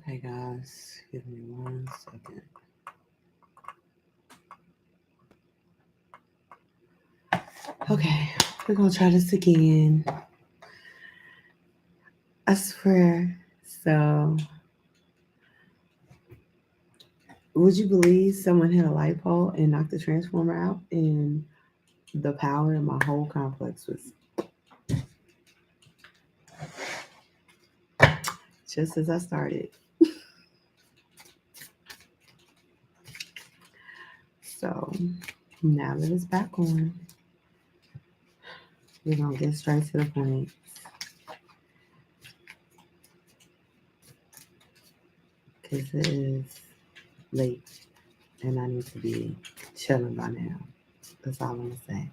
Hey guys, give me 1 second. Okay, we're gonna try this again. I swear. So, would you believe someone hit a light pole and knocked the transformer out, and the power in my whole complex was just as I started? So, now that it's back on, we're gonna get straight to the point because it is late and I need to be chilling by now. That's all I'm gonna say.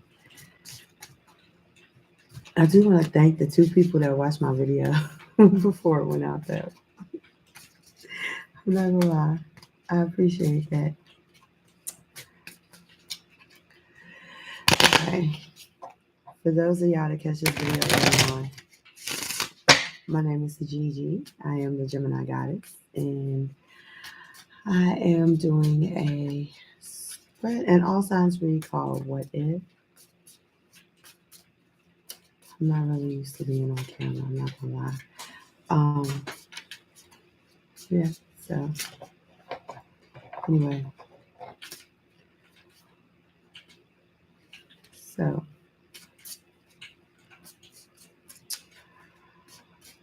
I do want to thank the 2 people that watched my video before it went out there. I'm not gonna lie. I appreciate that. Okay. For those of y'all that catch this video later on, my name is Gigi. I am the Gemini goddess, and I am doing a spread an all signs read called What If. I'm not really used to being on camera, I'm not gonna lie. Yeah, so anyway, so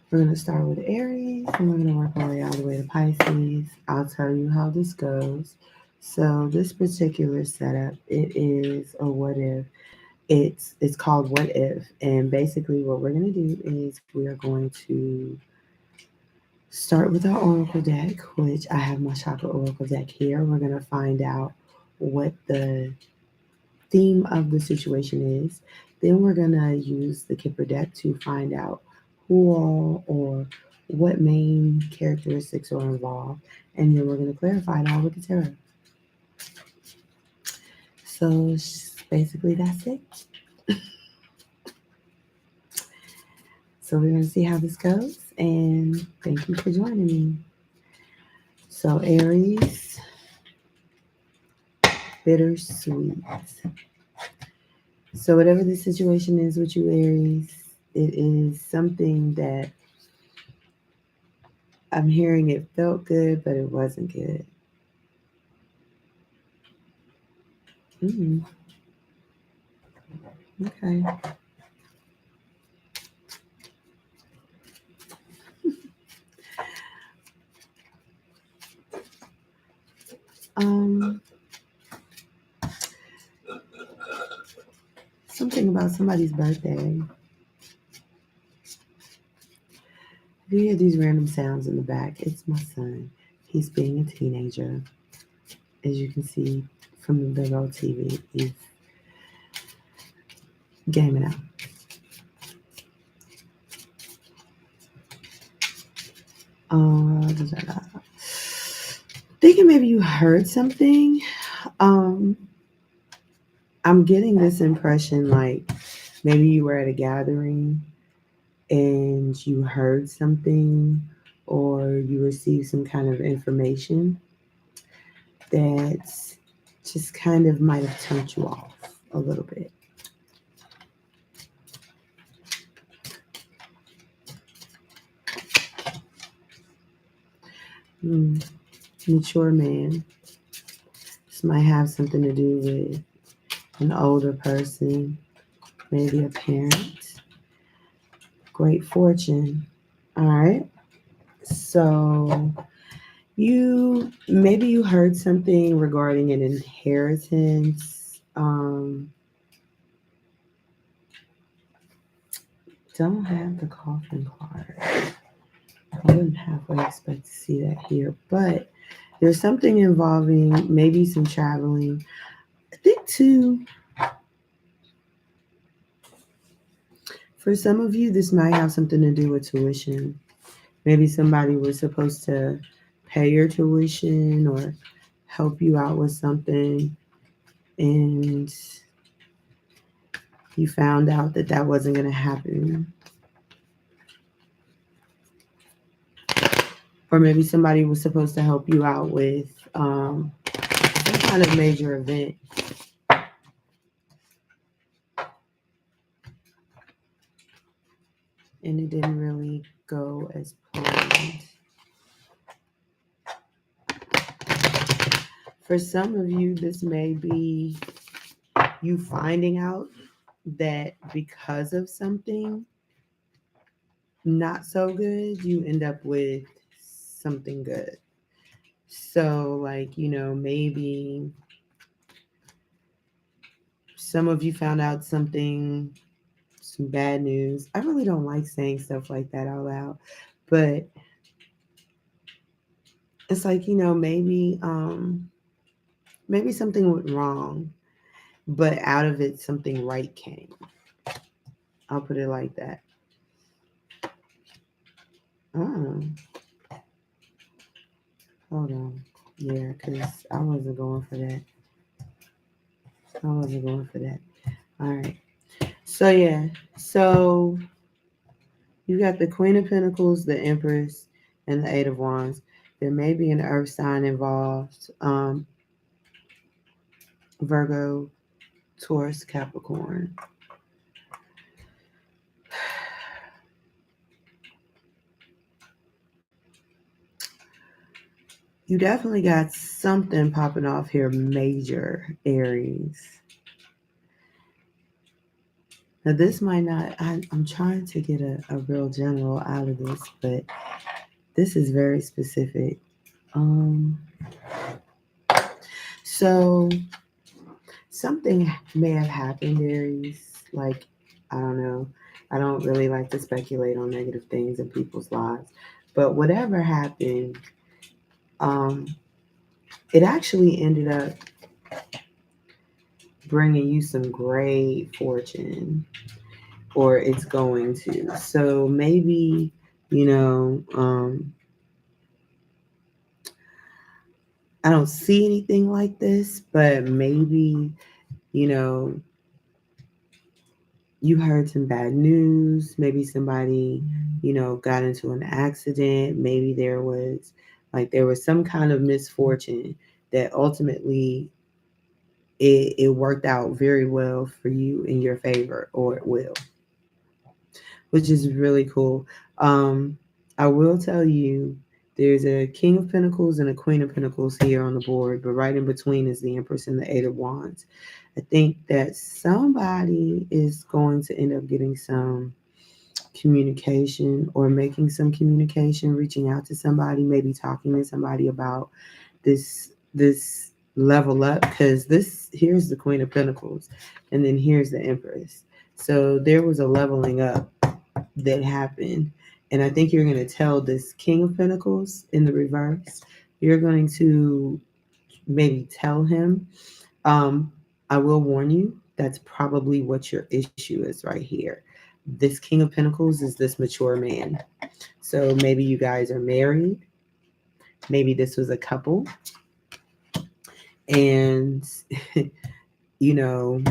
we're going to start with Aries and we're going to work our way all the way to Pisces. I'll tell you how this goes. So this particular setup, it is a what if. It's called What If, and basically what we're going to do is we are going to start with our oracle deck, which I have my chakra oracle deck here. We're going to find out what the theme of the situation is. Then we're going to use the Kipper deck to find out who all or what main characteristics are involved. And then we're going to clarify it all with the tarot. So basically that's it. So we're going to see how this goes. And thank you for joining me. So Aries, bittersweet. So whatever the situation is with you, Aries, it is something that I'm hearing it felt good, but it wasn't good. Okay. Um, Something about somebody's birthday. If you hear these random sounds in the back, it's my son. He's being a teenager. As you can see from the big old TV, he's gaming out. Thinking maybe you heard something. I'm getting this impression like maybe you were at a gathering and you heard something or you received some kind of information that just kind of might have turned you off a little bit. Mature man. This might have something to do with an older person, maybe a parent. Great fortune. All right. So maybe you heard something regarding an inheritance. Don't have the coffin card. I wouldn't halfway expect to see that here, but there's something involving maybe some traveling. I think too, for some of you, this might have something to do with tuition. Maybe somebody was supposed to pay your tuition or help you out with something, and you found out that that wasn't going to happen. or maybe somebody was supposed to help you out with some kind of major event, and it didn't really go as planned. For some of you, this may be you finding out that because of something not so good, you end up with something good. So, like, maybe some of you found out some bad news. I really don't like saying stuff like that out loud, but it's like, maybe something went wrong, but out of it, something right came. I'll put it like that. Oh, hold on. Yeah, because I wasn't going for that. I wasn't going for that. All right. So, yeah. So, you got the Queen of Pentacles, the Empress, and the Eight of Wands. There may be an earth sign involved. Virgo, Taurus, Capricorn. You definitely got something popping off here, major Aries. Now, this might not, I'm trying to get a real general out of this, but this is very specific. Um, so, something may have happened, Aries. Like, I don't know. I don't really like to speculate on negative things in people's lives. But whatever happened, um, it actually ended up bringing you some great fortune, or it's going to. So maybe, you know, um, I don't see anything like this, but maybe, you know, you heard some bad news. Maybe somebody, got into an accident. Maybe there was some kind of misfortune that ultimately it worked out very well for you in your favor, or it will, which is really cool. I will tell you, there's a King of Pentacles and a Queen of Pentacles here on the board, but right in between is the Empress and the Eight of Wands. I think that somebody is going to end up getting some communication, or making some communication, reaching out to somebody, maybe talking to somebody about this level up, because this here's the Queen of Pentacles and then here's the Empress. So there was a leveling up that happened. And I think you're going to tell this King of Pentacles in the reverse, you're going to maybe tell him, um, I will warn you, that's probably what your issue is right here. This King of Pentacles is this mature man. So maybe you guys are married. Maybe this was a couple. And, you know,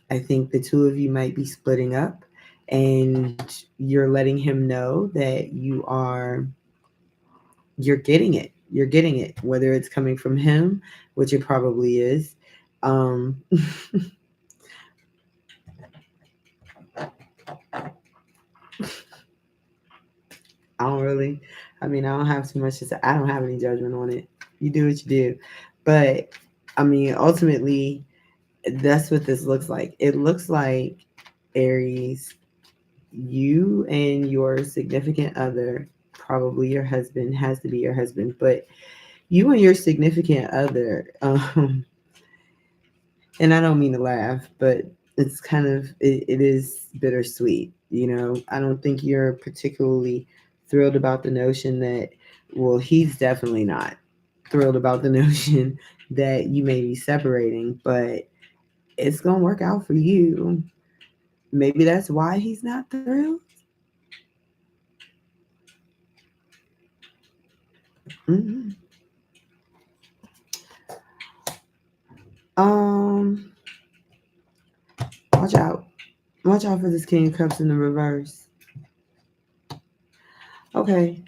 I think the two of you might be splitting up, and you're letting him know that you're getting it. You're getting it, whether it's coming from him, which it probably is. Um, I don't really, I don't have too much to say. I don't have any judgment on it. You do what you do. But ultimately, that's what this looks like. It looks like, Aries, you and your significant other, probably your husband, has to be your husband, but you and your significant other, and I don't mean to laugh, but it's kind of, it is bittersweet. I don't think you're particularly thrilled about the notion that, well, he's definitely not thrilled about the notion that you may be separating, but it's going to work out for you. Maybe that's why he's not thrilled. Mm-hmm. Um, watch out. Watch out for this King of Cups in the reverse. Okay.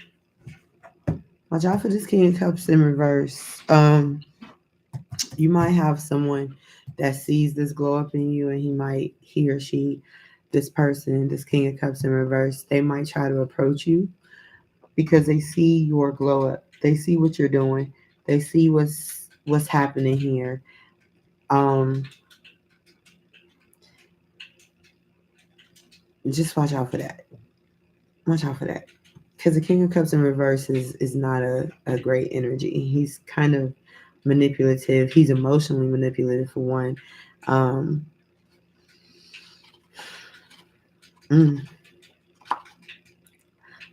Watch out for this King of Cups in reverse. You might have someone that sees this glow up in you, and he or she, this person, this King of Cups in reverse, they might try to approach you because they see your glow up. They see what you're doing. They see what's happening here. Um, just watch out for that. Watch out for that. Because the King of Cups in reverse is not a great energy. He's kind of manipulative. He's emotionally manipulative for one. Um, mm,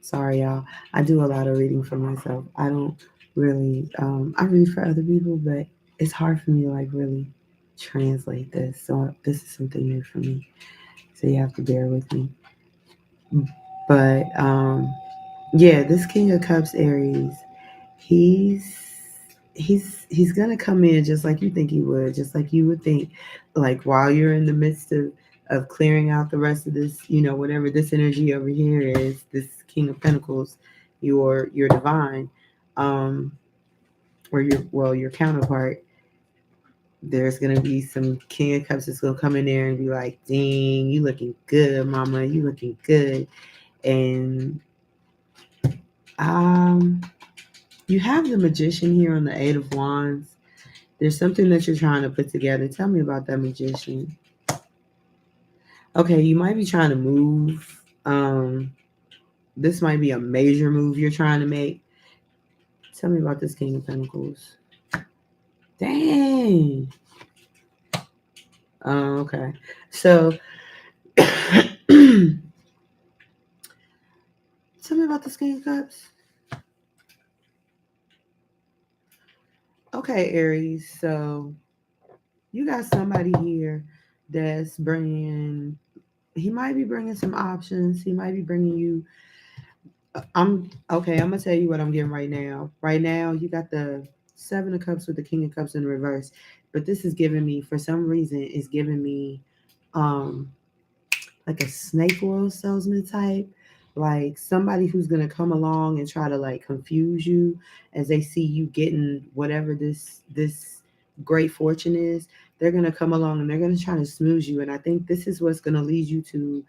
Sorry, y'all. I do a lot of reading for myself. I don't really. I read for other people, but it's hard for me to like really translate this. So this is something new for me. So you have to bear with me. But yeah, this King of Cups Aries, he's he's gonna come in just like you think he would, just like you would think, like while you're in the midst of clearing out the rest of this, whatever this energy over here is, this King of Pentacles, your divine, um, or your counterpart. There's gonna be some King of Cups that's gonna come in there and be like, "Dang, you looking good, Mama. You looking good." And you have the Magician here on the Eight of Wands. There's something that you're trying to put together. Tell me about that Magician. Okay, you might be trying to move. This might be a major move you're trying to make. Tell me about this King of Pentacles. Dang. Okay. So, tell me about this King of Cups. Okay, Aries. So, you got somebody here that's bringing. He might be bringing some options. He might be bringing you. I'm okay. I'm gonna tell you what I'm getting right now. Right now, you got the Seven of Cups with the King of Cups in reverse, but this is giving me, for some reason, is giving me, um, like a snake oil salesman type, like somebody who's gonna come along and try to like confuse you as they see you getting whatever this great fortune is. They're gonna come along and they're gonna try to smooth you, and I think this is what's gonna lead you to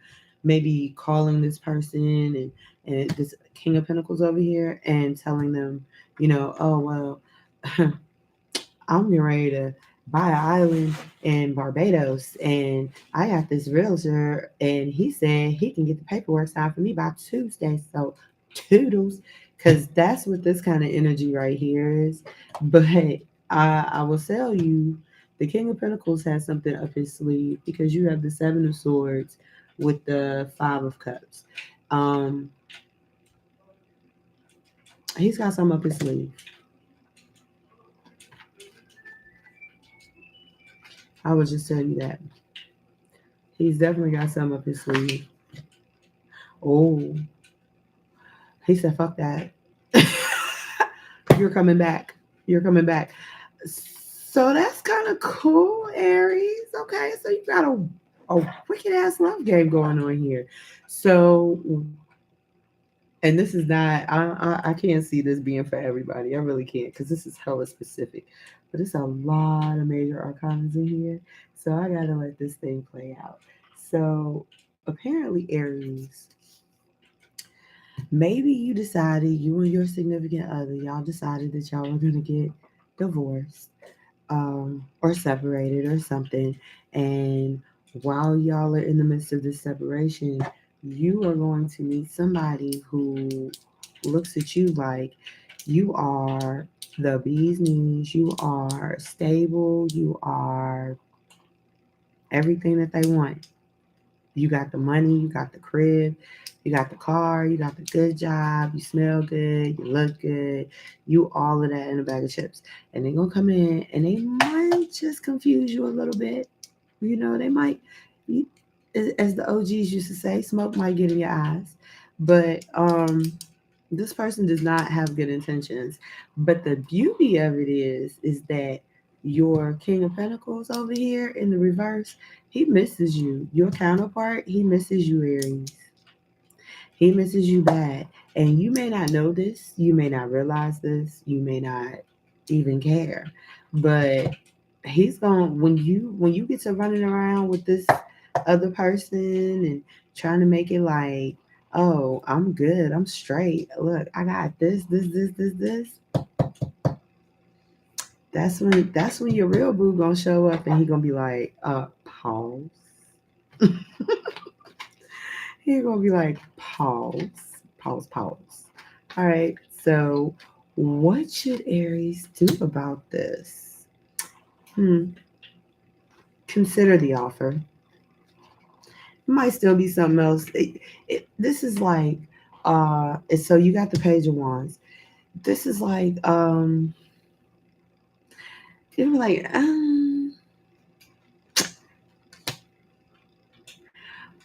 maybe calling this person and this King of Pentacles over here and telling them, oh well, I'm getting ready to buy an island in Barbados, and I got this realtor, and he said he can get the paperwork signed for me by Tuesday. So, toodles, because that's what this kind of energy right here is. But I will tell you, the King of Pentacles has something up his sleeve because you have the Seven of Swords with the Five of Cups. Um, he's got something up his sleeve. I would just tell you that. He's definitely got something up his sleeve. Oh, he said, fuck that. You're coming back. You're coming back. So that's kind of cool, Aries. Okay, so you got a wicked ass love game going on here. So, and this is not, I can't see this being for everybody. I really can't because this is hella specific. But it's a lot of major arcanas in here. So I got to let this thing play out. So apparently, Aries, maybe you and your significant other, y'all decided that y'all were going to get divorced, or separated or something. And while y'all are in the midst of this separation, you are going to meet somebody who looks at you like you are the bee's knees, you are stable, you are everything that they want. You got the money, you got the crib, you got the car, you got the good job, you smell good, you look good, you all of that in a bag of chips. And they're gonna come in and they might just confuse you a little bit. They might, as the OGs used to say, smoke might get in your eyes. But this person does not have good intentions. But the beauty of it is that your King of Pentacles over here in the reverse, he misses you. Your counterpart, he misses you, Aries. He misses you bad. And you may not know this, you may not realize this, you may not even care. But he's going when you get to running around with this other person and trying to make it like, oh, I'm good, I'm straight. Look, I got this. That's when your real boo gonna show up and he gonna be like, pause. He gonna be like, pause. All right. So, what should Aries do about this? Hmm. Consider the offer. It might still be something else. This is like, so you got the Page of Wands. This is like, you're like,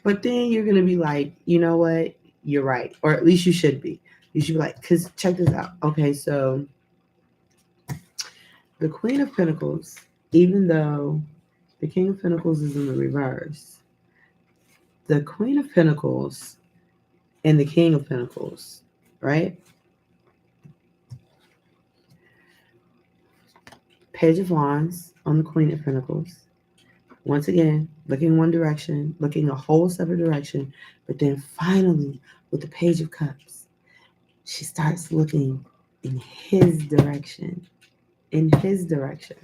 but then you're gonna be like, you know what? You're right, or at least you should be. You should be like, because check this out. Okay, so the Queen of Pentacles, even though the King of Pentacles is in the reverse, the Queen of Pentacles and the King of Pentacles, right? Page of Wands on the Queen of Pentacles. Once again, looking one direction, looking a whole separate direction, but then finally, with the Page of Cups, she starts looking in his direction. In his direction.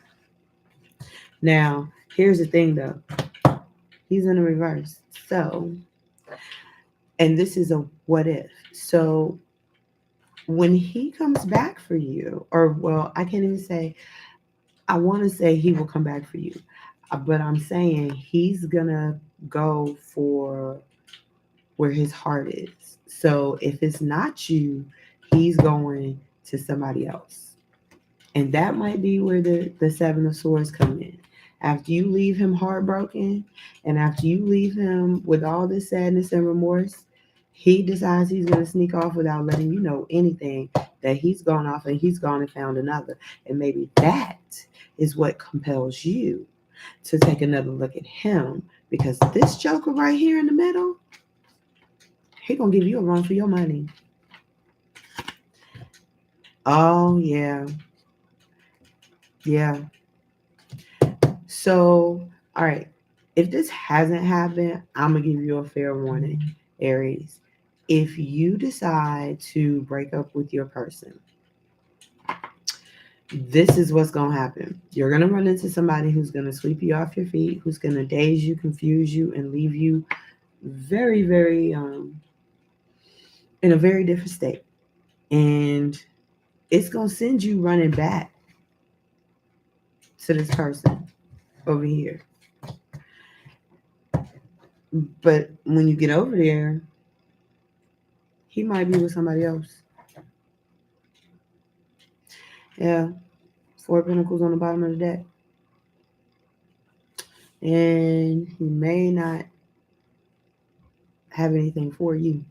Now, here's the thing though. He's in the reverse. So, and this is a what if. So, when he comes back for you, or well, I can't even say, I want to say he will come back for you, but I'm saying he's gonna go for where his heart is. So if it's not you, he's going to somebody else. And that might be where the Seven of Swords come in. After you leave him heartbroken and after you leave him with all this sadness and remorse, he decides he's going to sneak off without letting you know anything, that he's gone off and he's gone and found another. And maybe that is what compels you to take another look at him, because this joker right here in the middle, he going to give you a run for your money. Oh, yeah. Yeah. So, all right. If this hasn't happened, I'm going to give you a fair warning, Aries. If you decide to break up with your person, this is what's going to happen. You're going to run into somebody who's going to sweep you off your feet, who's going to daze you, confuse you, and leave you very, very, in a very different state. And it's going to send you running back to this person over here. But when you get over there, he might be with somebody else. Yeah. Four of Pentacles on the bottom of the deck. And he may not have anything for you.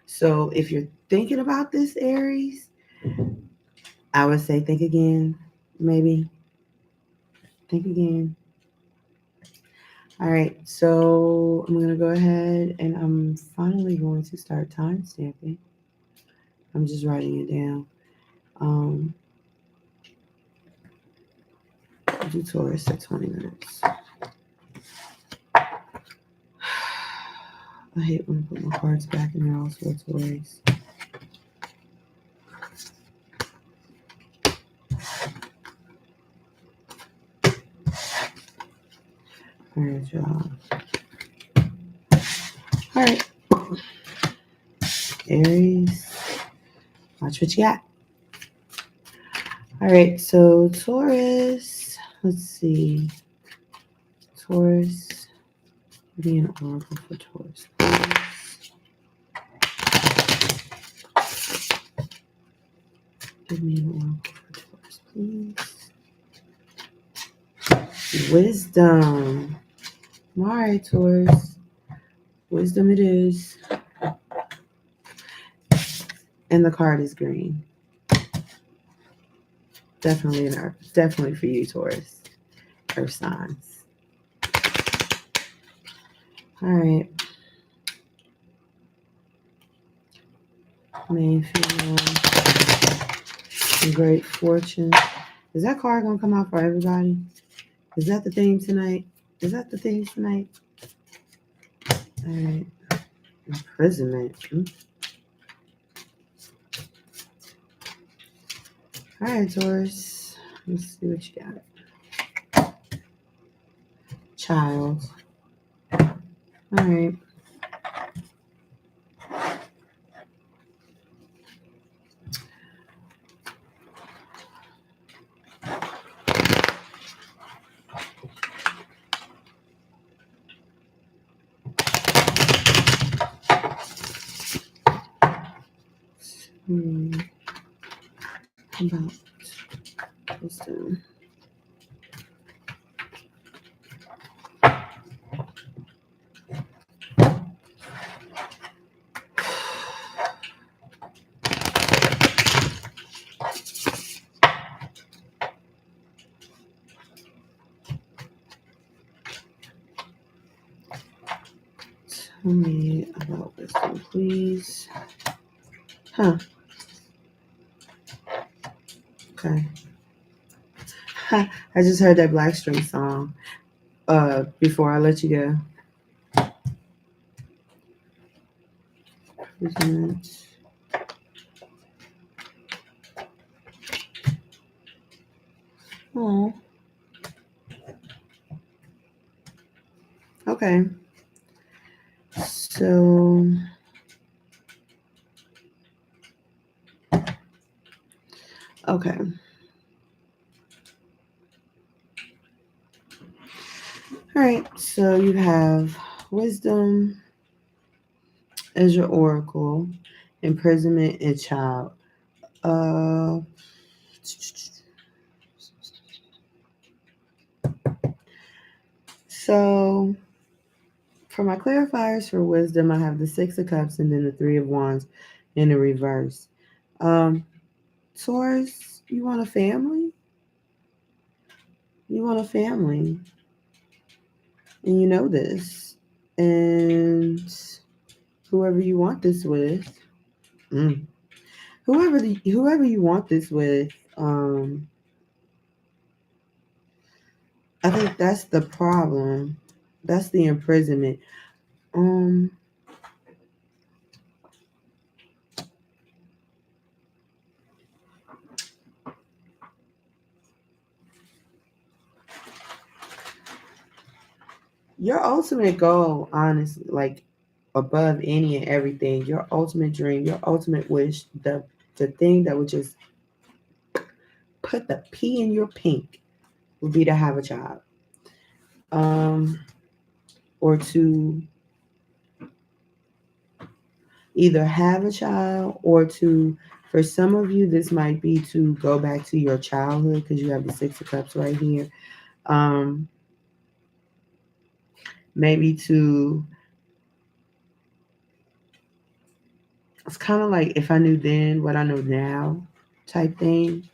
So if you're thinking about this, Aries, I would say think again. Maybe. Think again. All right. So I'm going to go ahead and I'm finally going to start time stamping. I'm just writing it down. Do Taurus at 20 minutes. I hate when I put my cards back and they're all sorts of ways. All right, y'all. All right. Aries, watch what you got. All right, so Taurus, let's see. Taurus, give me an oracle for Taurus, please. Give me an oracle for Taurus, please. Wisdom. All right, Taurus. Wisdom it is. And the card is green. Definitely an earth. Definitely for you, Taurus. Earth signs. All right. may feel great fortune. Is that card gonna come out for everybody? Is that the theme tonight? Is that the theme tonight? All right. Imprisonment. All right, Taurus. Let's see what you got. Child. All right. About wisdom. Tell me about wisdom, please. Huh. Okay. I just heard that Blackstring song. Before I let you go. Imprisonment. Oh. Okay. So. Okay. All right. So you have wisdom as your oracle, imprisonment and child. Uh. So for my clarifiers for wisdom, I have the Six of Cups and then the Three of Wands in the reverse. Um, Taurus, you want a family? You want a family, and you know this. And whoever you want this with, mm, whoever you want this with, I think that's the problem. That's the imprisonment. Um, your ultimate goal, honestly, like above any and everything, your ultimate dream, your ultimate wish, the thing that would just put the P in your pink would be to have a child. Um, or to either have a child or to, for some of you, this might be to go back to your childhood because you have the Six of Cups right here. Um, maybe to, it's kind of like if I knew then what I know now type thing.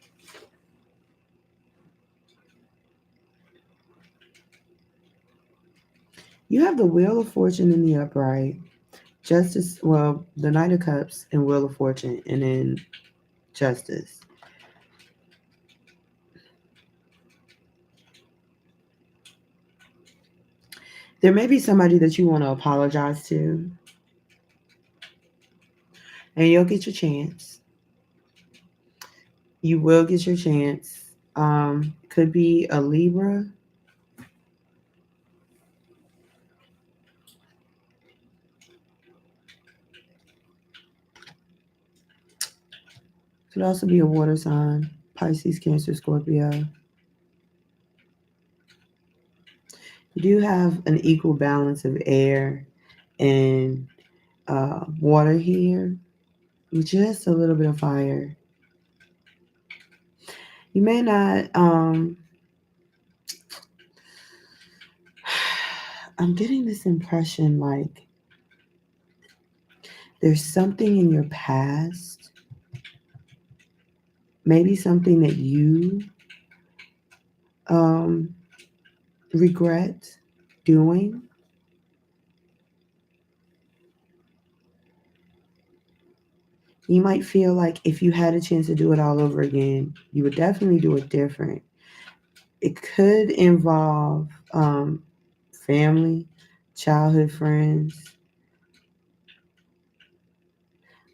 You have the Wheel of Fortune in the upright, Justice, well, the Knight of Cups and Wheel of Fortune, and then Justice. There may be somebody that you want to apologize to, and you'll get your chance. You will get your chance. Could be a Libra. Could also be a water sign, Pisces, Cancer, Scorpio. You do have an equal balance of air and water here, with just a little bit of fire. You may not. I'm getting this impression like there's something in your past, maybe something that you um, regret doing. You might feel like if you had a chance to do it all over again, you would definitely do it different. It could involve family, childhood friends,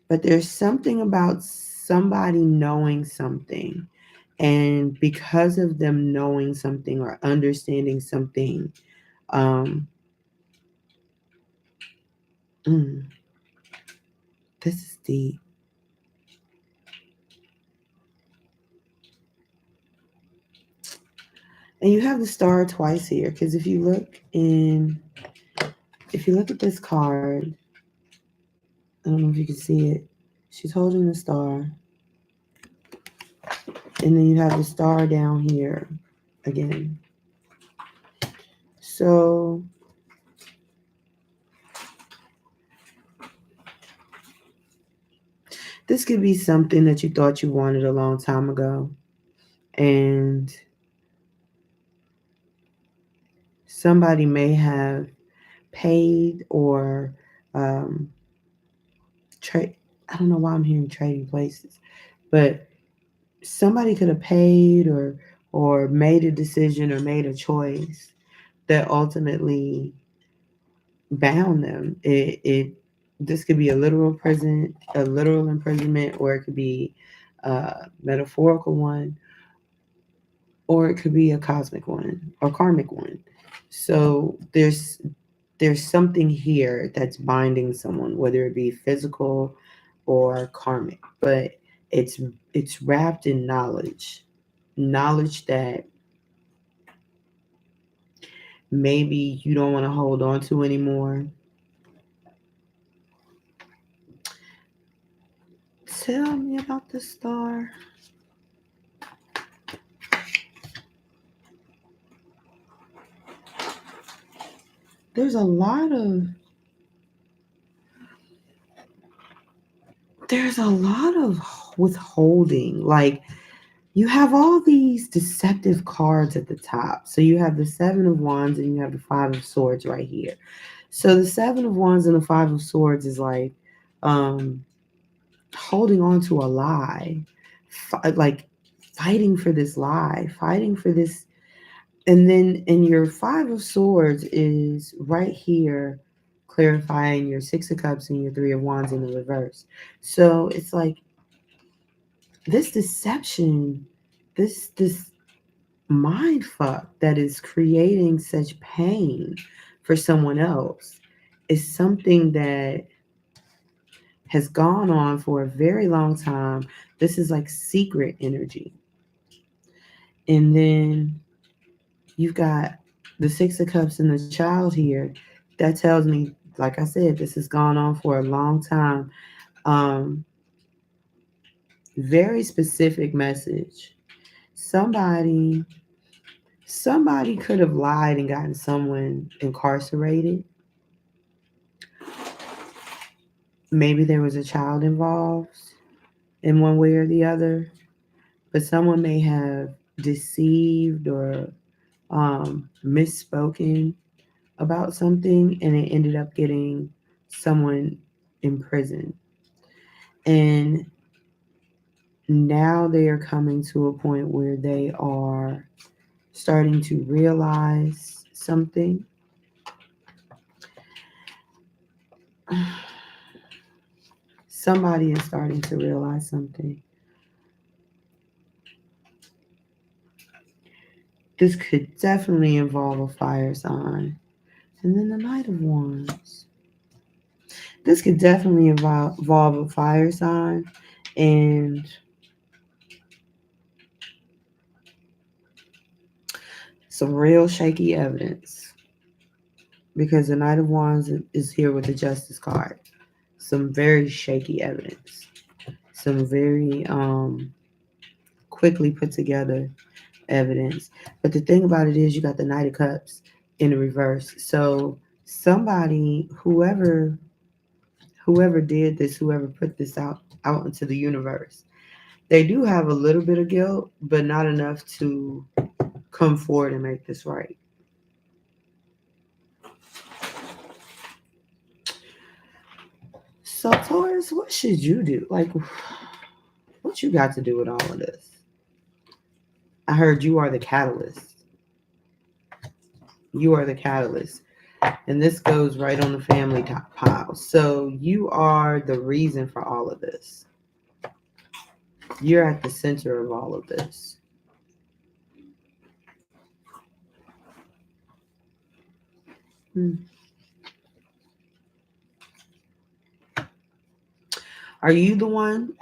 but there's something about somebody knowing something. And because of them knowing something or understanding something, um, mm, this is deep. And you have the star twice here because if you look at this card, I don't know if you can see it. She's holding the star, and then you have the star down here again. So this could be something that you thought you wanted a long time ago, and somebody may have paid or um, trade. I don't know why I'm hearing trading places, but somebody could have paid or made a decision or made a choice that ultimately bound them. It this could be a literal imprisonment, or it could be a metaphorical one, or it could be a cosmic one or karmic one. So there's something here that's binding someone, whether it be physical or karmic, but it's it's wrapped in knowledge that maybe you don't want to hold on to anymore. Tell me about the star. There's a lot of there's a lot of withholding. Like you have all these deceptive cards at the top. So you have the 7 of Wands and you have the 5 of Swords right here. So the 7 of Wands and the 5 of Swords is like um holding on to a lie, like fighting for this lie, fighting for this. And then in your 5 of Swords is right here, clarifying your 6 of Cups and your 3 of Wands in the reverse. So it's like this deception, this mind fuck that is creating such pain for someone else is something that has gone on for a very long time. This is like secret energy. And then you've got the 6 of Cups and the Child here. That tells me, like I said, this has gone on for a long time. Um, Very specific message. Somebody somebody could have lied and gotten someone incarcerated. Maybe there was a child involved in one way or the other, but someone may have deceived or misspoken about something and it ended up getting someone in prison. And now they are coming to a point where they are starting to realize something. Somebody is starting to realize something. This could definitely involve a fire sign. And then the Knight of Wands. This could definitely involve a fire sign and some real shaky evidence because the Knight of Wands is here with the Justice card. Some very shaky evidence. Some very quickly put together evidence. But the thing about it is you got the Knight of Cups in the reverse. So somebody, whoever did this, whoever put this out into the universe, they do have a little bit of guilt, but not enough to come forward and make this right. So, Taurus, what should you do? Like, what you got to do with all of this? I heard you are the catalyst. You are the catalyst. And this goes right on the family pile. So, you are the reason for all of this. You're at the center of all of this. Are you the one?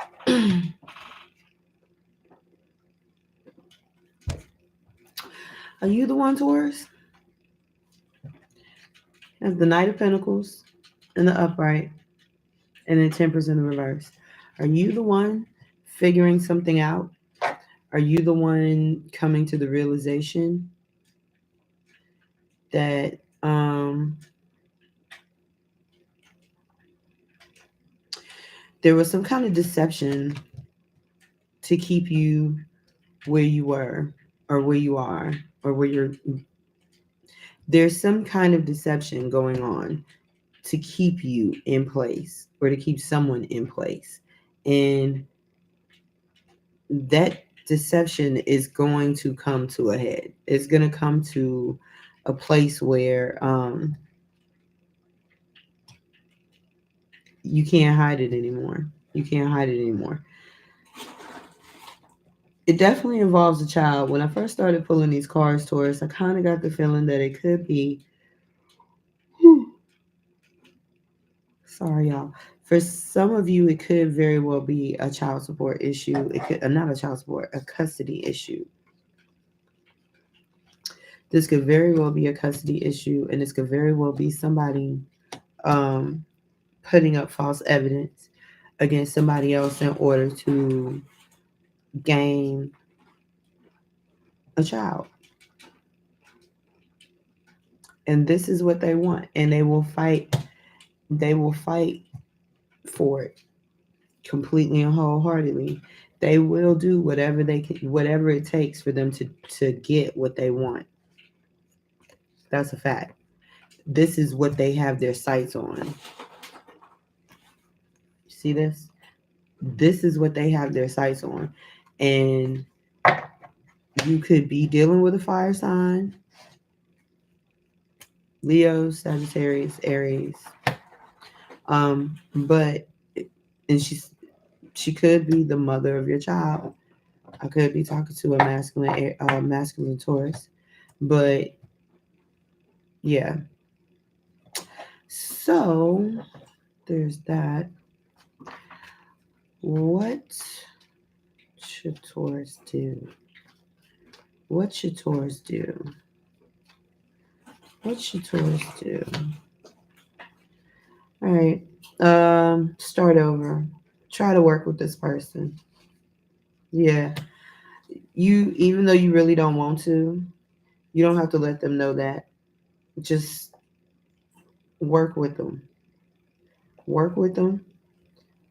Are you the one, Taurus? As the Knight of Pentacles in the upright and then Temperance in the reverse. Are you the one figuring something out? Are you the one coming to the realization that there was some kind of deception to keep you where you were or where you are or where you're? There's some kind of deception going on to keep you in place or to keep someone in place. And that deception is going to come to a head. It's going to come to a place where you can't hide it anymore. You can't hide it anymore. It definitely involves a child. When I first started pulling these cards, Taurus, I kind of got the feeling that it could be. Sorry, y'all. For some of you, it could very well be a child support issue. It could not a child support, a custody issue. This could very well be a custody issue, and this could very well be somebody putting up false evidence against somebody else in order to gain a child. And this is what they want, and they will fight. They will fight for it completely and wholeheartedly. They will do whatever they can, whatever it takes for them to get what they want. That's a fact. This is what they have their sights on. See this? This is what they have their sights on. And you could be dealing with a fire sign, Leo, Sagittarius, Aries. But and she could be the mother of your child. I could be talking to a masculine Taurus. But yeah. So there's that. What should Taurus do? What should Taurus do? What should Taurus do? All right. Start over. Try to work with this person. Yeah. You, even though you really don't want to, you don't have to let them know that. Just work with them. Work with them.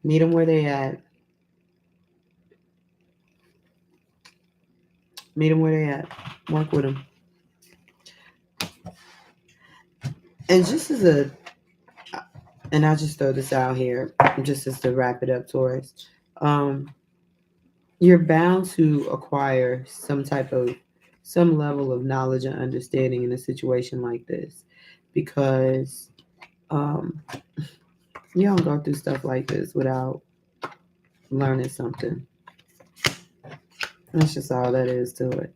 Meet them where they at. Meet them where they at. Work with them. And just as a, and I'll just throw this out here, just as to wrap it up, Taurus. You're bound to acquire some level of knowledge and understanding in a situation like this, because you don't go through stuff like this without learning something. That's just all that is to it.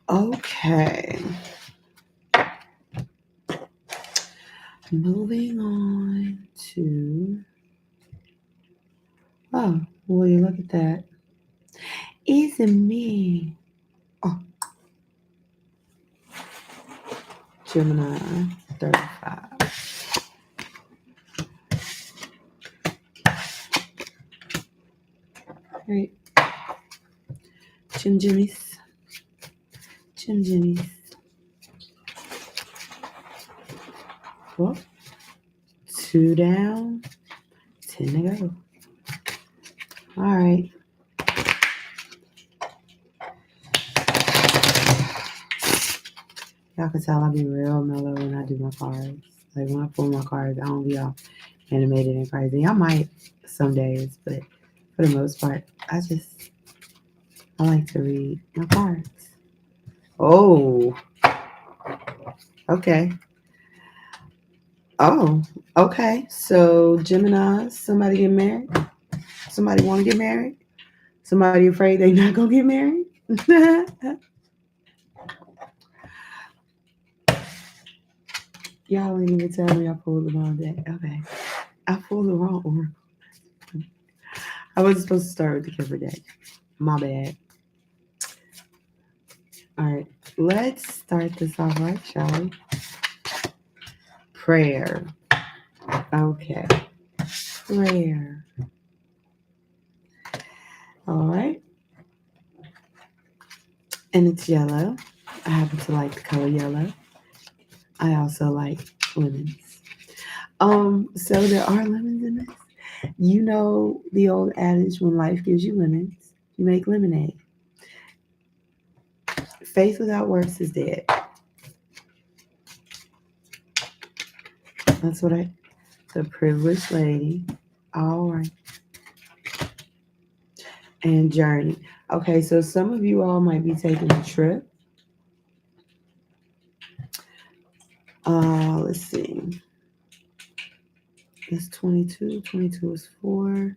Okay. Moving on to, oh, will you look at that? It's me. Oh. Gemini 35. Right. Jimmies. Well, 2 down, 10 to go. All right. Y'all Y'all can tell I be real mellow when I do my cards. Like when I pull my cards, I don't be all animated and crazy. I might some days, but for the most part, I like to read my cards. Oh, okay. Oh, okay. So Gemini, somebody get married? Somebody want to get married? Somebody afraid they not gonna get married? Y'all ain't even tell me I pulled the wrong deck. Okay, I pulled the wrong oracle. I was supposed to start with the Kipper deck. My bad. All right, let's start this off right, shall we? Prayer. Okay, prayer. All right, and it's yellow. I happen to like the color yellow. I also like lemons. So there are lemons in this. You know the old adage, when life gives you lemons, you make lemonade. Faith without works is dead. That's what I, the privileged lady. All right. And journey. Okay, so some of you all might be taking a trip. Let's see. It's 22. 22 is 4.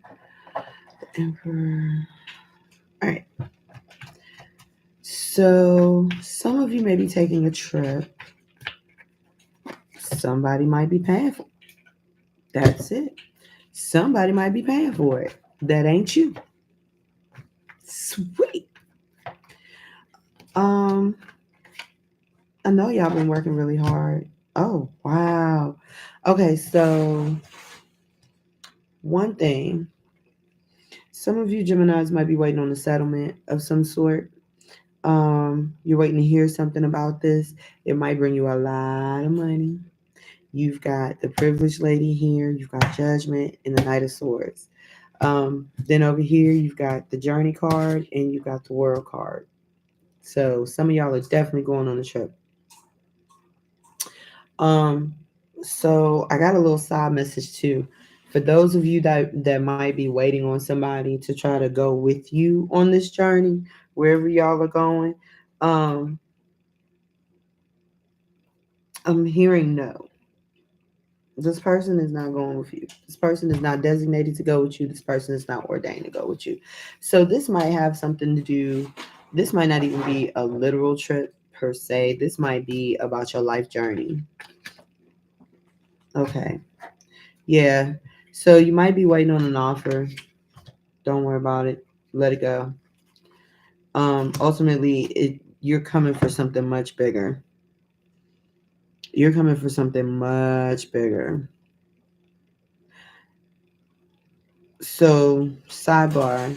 The Emperor. All right. So some of you may be taking a trip. Somebody might be paying for it. That's it. Somebody might be paying for it. That ain't you. Sweet. Um, I know y'all been working really hard. Oh, wow. Okay, so one thing, some of you Geminis might be waiting on a settlement of some sort. You're waiting to hear something about this. It might bring you a lot of money. You've got the privileged lady here, you've got judgment and the Knight of Swords. Then over here, you've got the journey card and you've got the world card. So some of y'all are definitely going on a trip. Um, so I got a little side message too. For those of you that might be waiting on somebody to try to go with you on this journey, wherever y'all are going, um, I'm hearing no. This person is not going with you. This person is not designated to go with you. This person is not ordained to go with you. So this might have something to do. This might not even be a literal trip per se. This might be about your life journey. Okay. Yeah. So you might be waiting on an offer. Don't worry about it. Let it go. Ultimately, you're coming for something much bigger. You're coming for something much bigger. So, sidebar,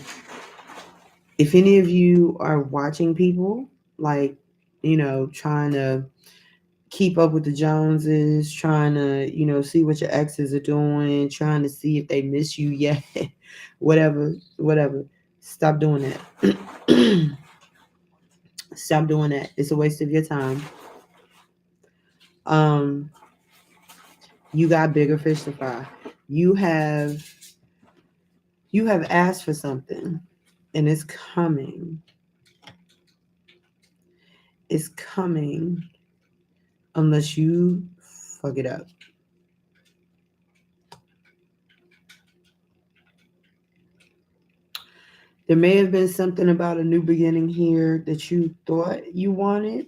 if any of you are watching people, like, trying to keep up with the Joneses, trying to, see what your exes are doing, trying to see if they miss you yet, whatever, stop doing that. Stop doing that. It's a waste of your time. Um, you got bigger fish to fry. You have you have asked for something and it's coming. It's coming unless you fuck it up. There may have been something about a new beginning here that you thought you wanted.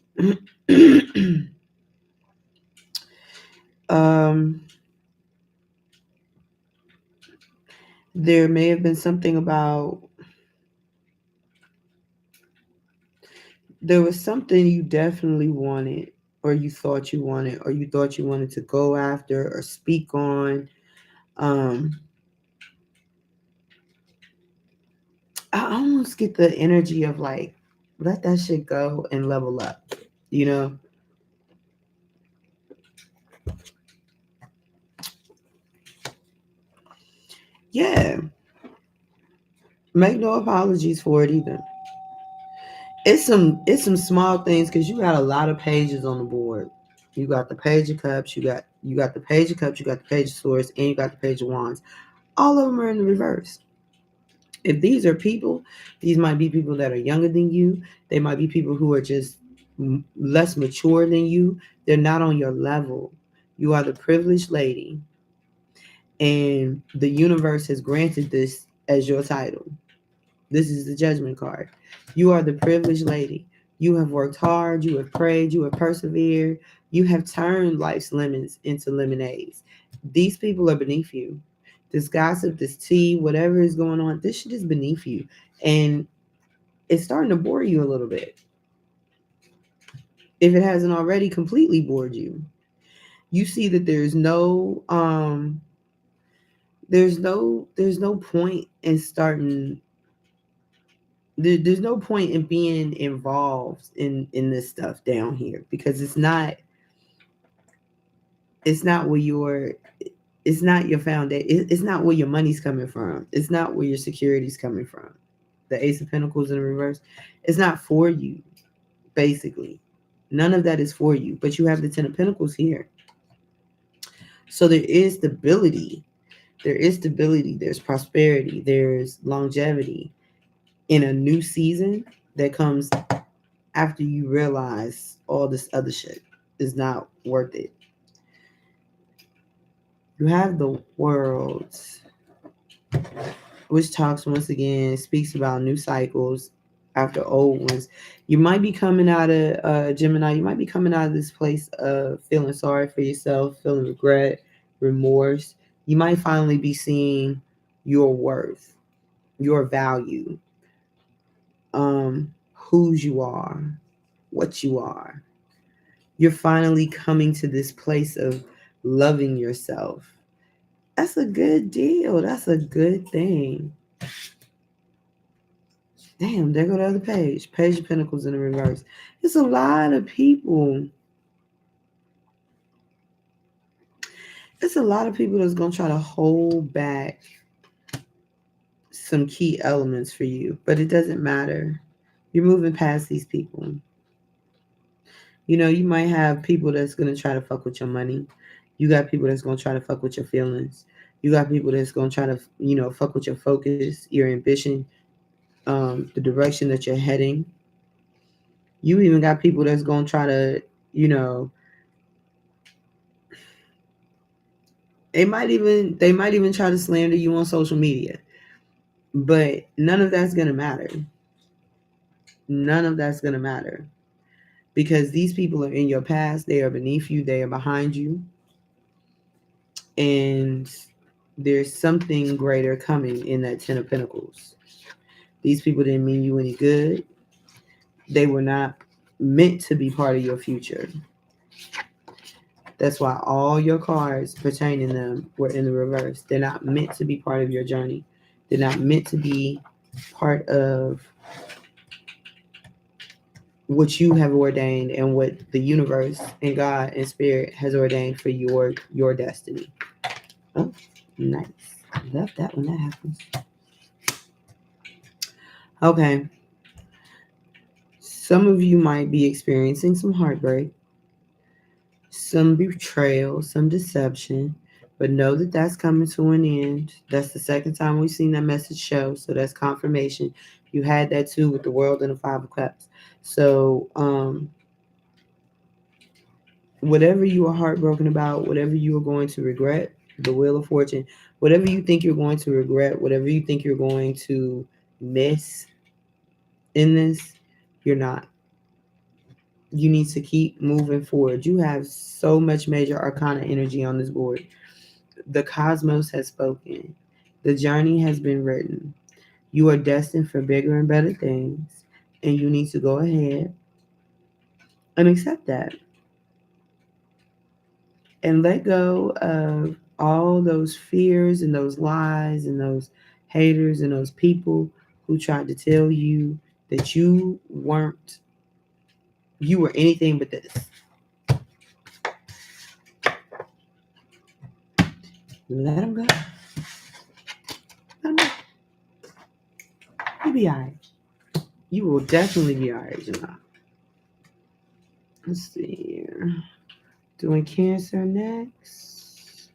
um, there may have been something about, there was something you definitely wanted, or you thought you wanted, or you thought you wanted to go after or speak on. Um, I almost get the energy of like, let that shit go and level up, you know? Yeah. Make no apologies for it either. It's some small things because you got a lot of pages on the board. You got the page of cups, you got the page of cups, you got the page of swords, and you got the page of wands. All of them are in the reverse. If these are people, these might be people that are younger than you. They might be people who are just less mature than you. They're not on your level. You are the privileged lady, and the universe has granted this as your title. This is the judgment card. You are the privileged lady. You have worked hard, you have prayed, you have persevered, you have turned life's lemons into lemonades. These people are beneath you. This gossip, this tea, whatever is going on, this shit is beneath you. And it's starting to bore you a little bit. If it hasn't already completely bored you, you see that there's no point in starting there's no point in being involved in this stuff down here because it's not where your it's not your foundation. It's not where your money's coming from. It's not where your security's coming from. The Ace of Pentacles in reverse, it's not for you. Basically, none of that is for you. But you have the Ten of Pentacles here, so there is stability. There is stability. There's prosperity. There's longevity in a new season that comes after you realize all this other shit is not worth it. You have the world, which talks once again, speaks about new cycles after old ones. You might be coming out of Gemini, you might be coming out of this place of feeling sorry for yourself, feeling regret, remorse. You might finally be seeing your worth, your value, whose you are, what you are. You're finally coming to this place of loving yourself. That's a good deal. That's a good thing. Damn, there go the other page. Page of Pentacles in the reverse. It's a lot of people. It's a lot of people that's going to try to hold back some key elements for you, but it doesn't matter. You're moving past these people. You might have people that's going to try to fuck with your money. You got people that's going to try to fuck with your feelings. You got people that's going to try to, fuck with your focus, your ambition, the direction that you're heading. You even got people that's going to try to, you know, they might even try to slander you on social media. But none of that's going to matter. None of that's going to matter because these people are in your past, they are beneath you, they are behind you, and there's something greater coming in that Ten of Pentacles. These people didn't mean you any good. They were not meant to be part of your future. That's why all your cards pertaining to them were in the reverse. They're not meant to be part of your journey. They're not meant to be part of what you have ordained and what the universe and God and spirit has ordained for your destiny. Oh, nice. I love that when that happens. Okay. Some of you might be experiencing some heartbreak, some betrayal, some deception, but know that that's coming to an end. That's the second time we've seen that message show, so that's confirmation. You had that too with the World and the Five of Cups. So, whatever you are heartbroken about, whatever you are going to regret, the Wheel of Fortune, whatever you think you're going to regret, whatever you think you're going to miss in this, you're not. You need to keep moving forward. You have so much major arcana energy on this board. The cosmos has spoken. The journey has been written. You are destined for bigger and better things, and you need to go ahead and accept that and let go of all those fears and those lies and those haters and those people who tried to tell you that you were anything but this. Let them go. Let them go. You be all right. You will definitely be all right, Gemini. Let's see here. Doing Cancer next.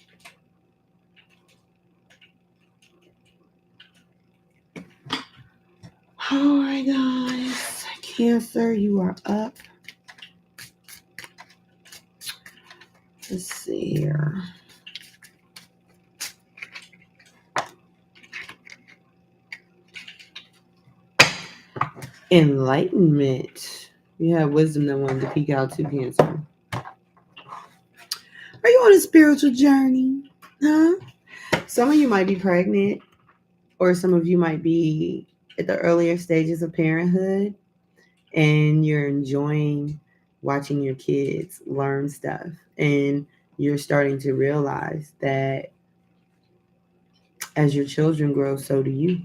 All right, guys. Cancer, you are up. Let's see here. Enlightenment. You have wisdom that wanted to peek out to Cancer. Are you on a spiritual journey? Huh? Some of you might be pregnant, or some of you might be at the earlier stages of parenthood, and you're enjoying watching your kids learn stuff. And you're starting to realize that as your children grow, so do you.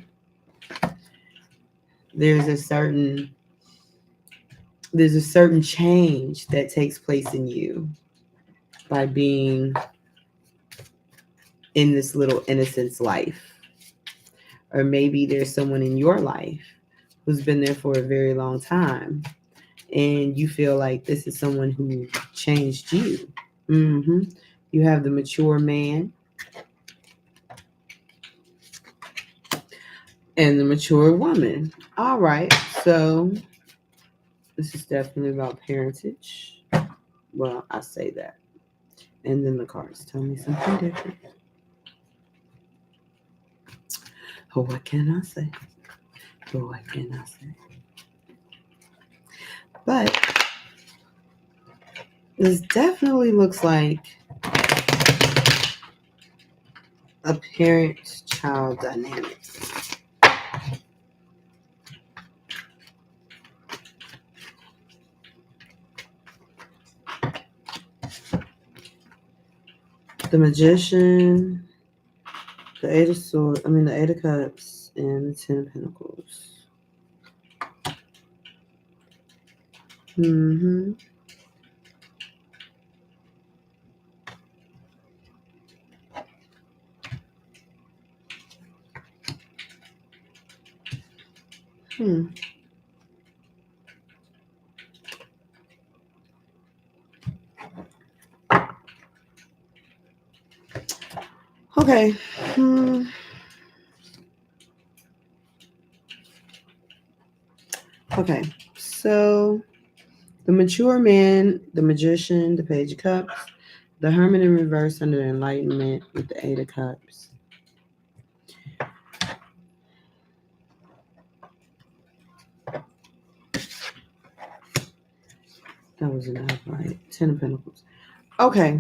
There's a certain change that takes place in you by being in this little innocence life. Or maybe there's someone in your life who's been there for a very long time, and you feel like this is someone who changed you. You have the mature man and the mature woman. All right, so this is definitely about parentage. Well, I say that. And then the cards tell me something different. Oh, what can I say? Oh, what can I say? But this definitely looks like a parent-child dynamic. The Magician, the Eight of Swords, the Eight of Cups, and the Ten of Pentacles. Okay. Okay. So the mature man, the Magician, the Page of Cups, the Hermit in reverse under the Enlightenment with the Eight of Cups. That was enough, right? Ten of Pentacles. Okay.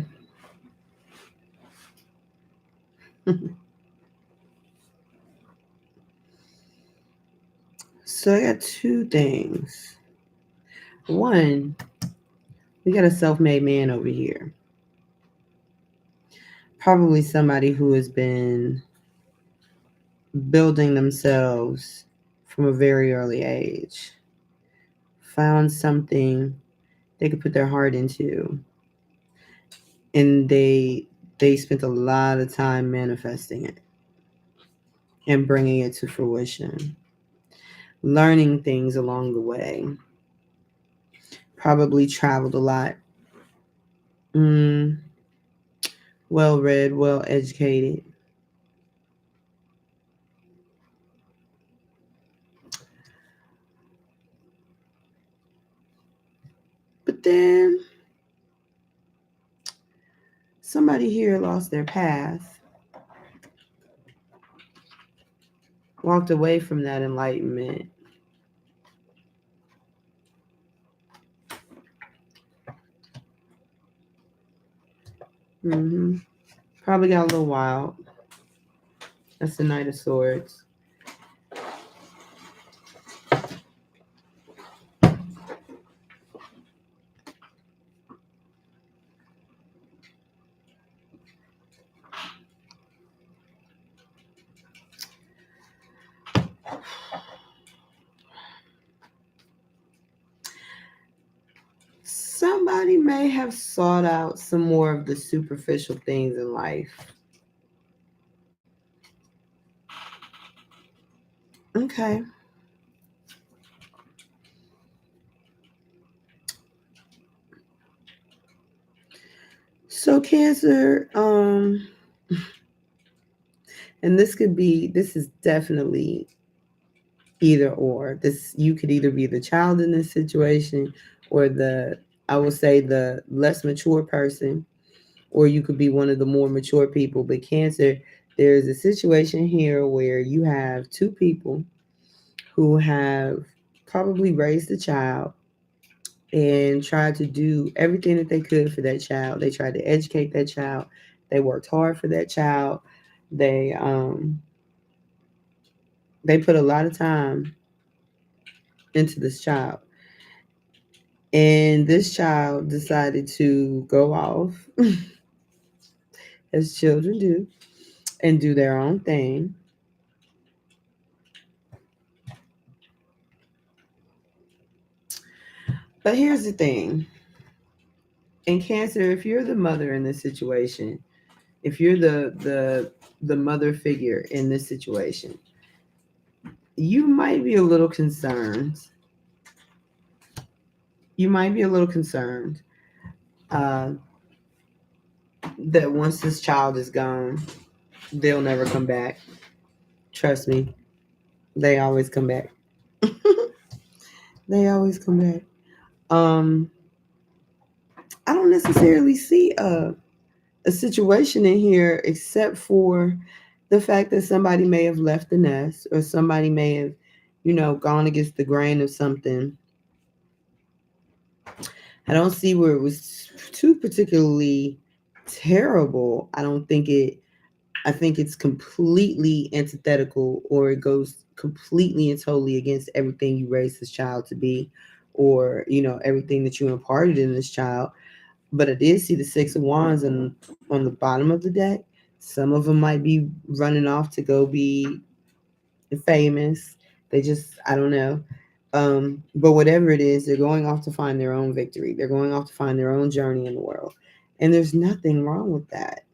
So I got two things. One, we got a self-made man over here. Probably somebody who has been building themselves from a very early age. Found something they could put their heart into. And they spent a lot of time manifesting it and bringing it to fruition. Learning things along the way. Probably traveled a lot. Well read, well educated. But then somebody here lost their path, walked away from that enlightenment. Probably got a little wild. That's the Knight of Swords. Somebody may have sought out some more of the superficial things in life. Okay. So Cancer, and this is definitely either or. This, you could either be the child in this situation or I will say the less mature person, or you could be one of the more mature people. But Cancer, there's a situation here where you have two people who have probably raised a child and tried to do everything that they could for that child. They tried to educate that child. They worked hard for that child. They um they put a lot of time into this child. And this child decided to go off, as children do, and do their own thing. But here's the thing. In Cancer, if you're the mother in this situation, if you're the mother figure in this situation, you might be a little concerned. You might be a little concerned uh, that once this child is gone, they'll never come back. Trust me, they always come back. They always come back. Um, I don't necessarily see a situation in here except for the fact that somebody may have left the nest, or somebody may have, gone against the grain of something. I don't see where it was too particularly terrible. I think it's completely antithetical, or it goes completely and totally against everything you raised this child to be, or, everything that you imparted in this child. But I did see the Six of Wands on the bottom of the deck. Some of them might be running off to go be famous. I don't know. But whatever it is, they're going off to find their own victory. They're going off to find their own journey in the world. And there's nothing wrong with that.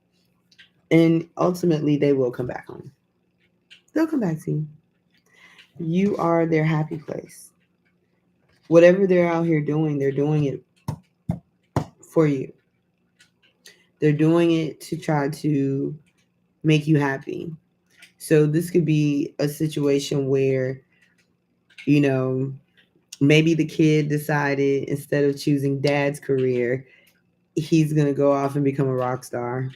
And ultimately, they will come back home. They'll come back to you. You are their happy place. Whatever they're out here doing, they're doing it for you. They're doing it to try to make you happy. So this could be a situation where, you know, maybe the kid decided instead of choosing dad's career, he's going to go off and become a rock star.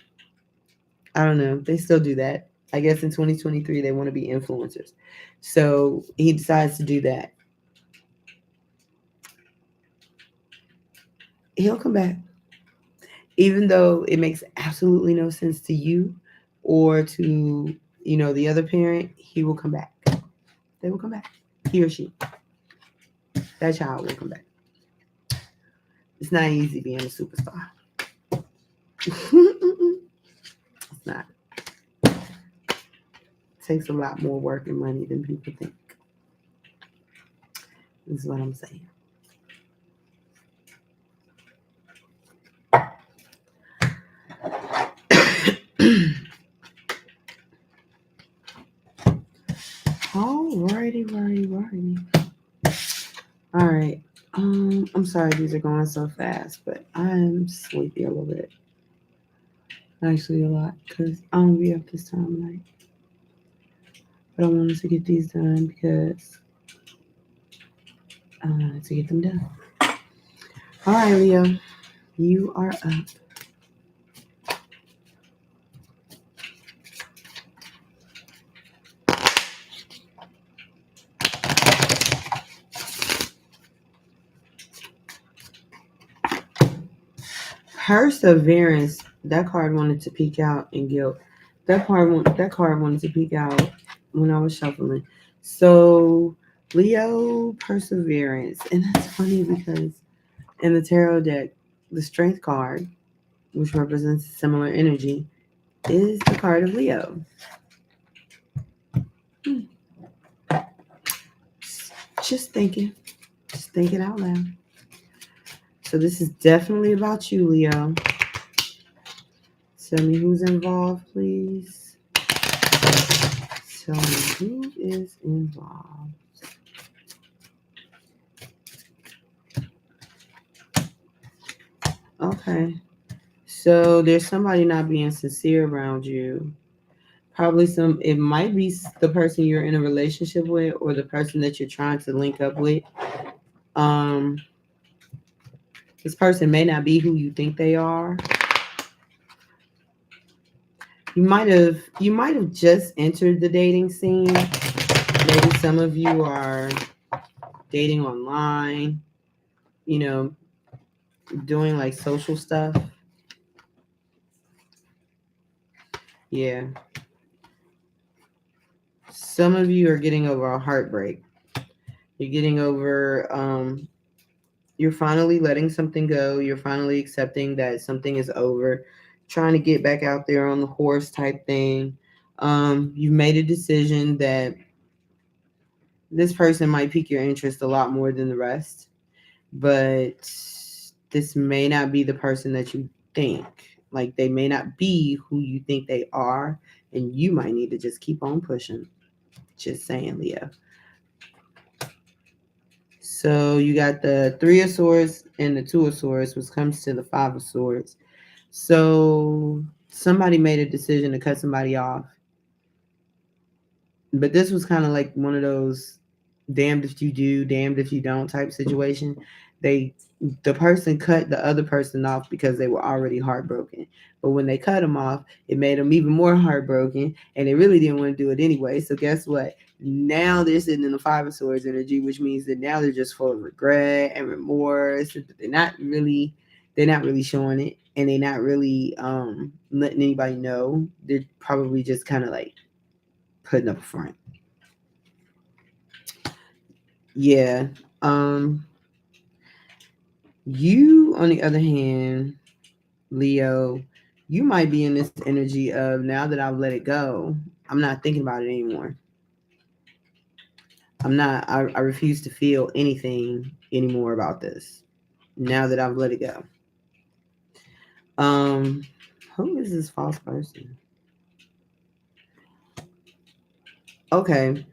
I don't know. They still do that. I guess in 2023, they want to be influencers. So he decides to do that. He'll come back. Even though it makes absolutely no sense to you or to, the other parent, he will come back. They will come back. He or she. That child will come back. It's not easy being a superstar. It's not. It takes a lot more work and money than people think. This is what I'm saying. Righty. All right. I'm sorry these are going so fast, but I'm sleepy a little bit. Actually, a lot, because I'm gonna be up this time of night. But I wanted to get these done because I wanted to get them done. All right, Leo, you are up. Perseverance. That card wanted to peek out in guilt. That card wanted to peek out when I was shuffling. So Leo, perseverance, and that's funny because in the tarot deck, the Strength card, which represents similar energy, is the card of Leo. Just thinking, just thinking out loud. So this is definitely about you, Leo. Tell me who's involved, please. Tell me who is involved. Okay. So there's somebody not being sincere around you. Probably it might be the person you're in a relationship with or the person that you're trying to link up with. Um, this person may not be who you think they are. You might have just entered the dating scene. Maybe some of you are dating online, you know, doing like social stuff. Yeah. Some of you are getting over a heartbreak. You're getting over you're finally letting something go. You're finally accepting that something is over. Trying to get back out there on the horse type thing. You've made a decision that this person might pique your interest a lot more than the rest, but this may not be the person that you think. Like they may not be who you think they are, and you might need to just keep on pushing. Just saying, Leo. So you got the Three of Swords and the Two of Swords, which comes to the Five of Swords. So somebody made a decision to cut somebody off. But this was kind of like one of those damned if you do, damned if you don't type situation. They the person cut the other person off because they were already heartbroken. But when they cut them off, it made them even more heartbroken, and they really didn't want to do it anyway. So guess what? Now they're sitting in the Five of Swords energy, which means that now they're just full of regret and remorse. They're not really showing it, and they're not really letting anybody know. They're probably just kind of like putting up a front. Yeah. Um, you, on the other hand, Leo, you might be in this energy of now that I've let it go, I'm not thinking about it anymore. I refuse to feel anything anymore about this now that I've let it go. Um, who is this false person? Okay.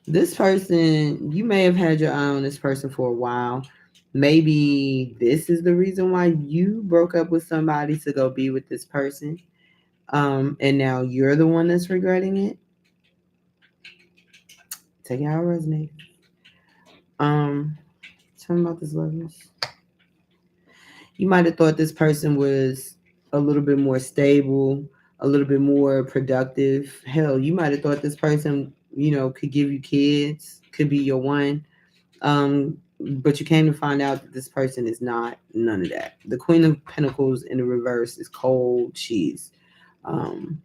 This person, you may have had your eye on this person for a while. Maybe this is the reason why you broke up with somebody to go be with this person. And now you're the one that's regretting it. Take it how it resonates. Um, Tell me about this lovers. You might have thought this person was a little bit more stable, a little bit more productive. Hell, you might have thought this person, could give you kids, could be your one. But you came to find out that this person is not none of that. The Queen of Pentacles in the reverse is cold. She's um,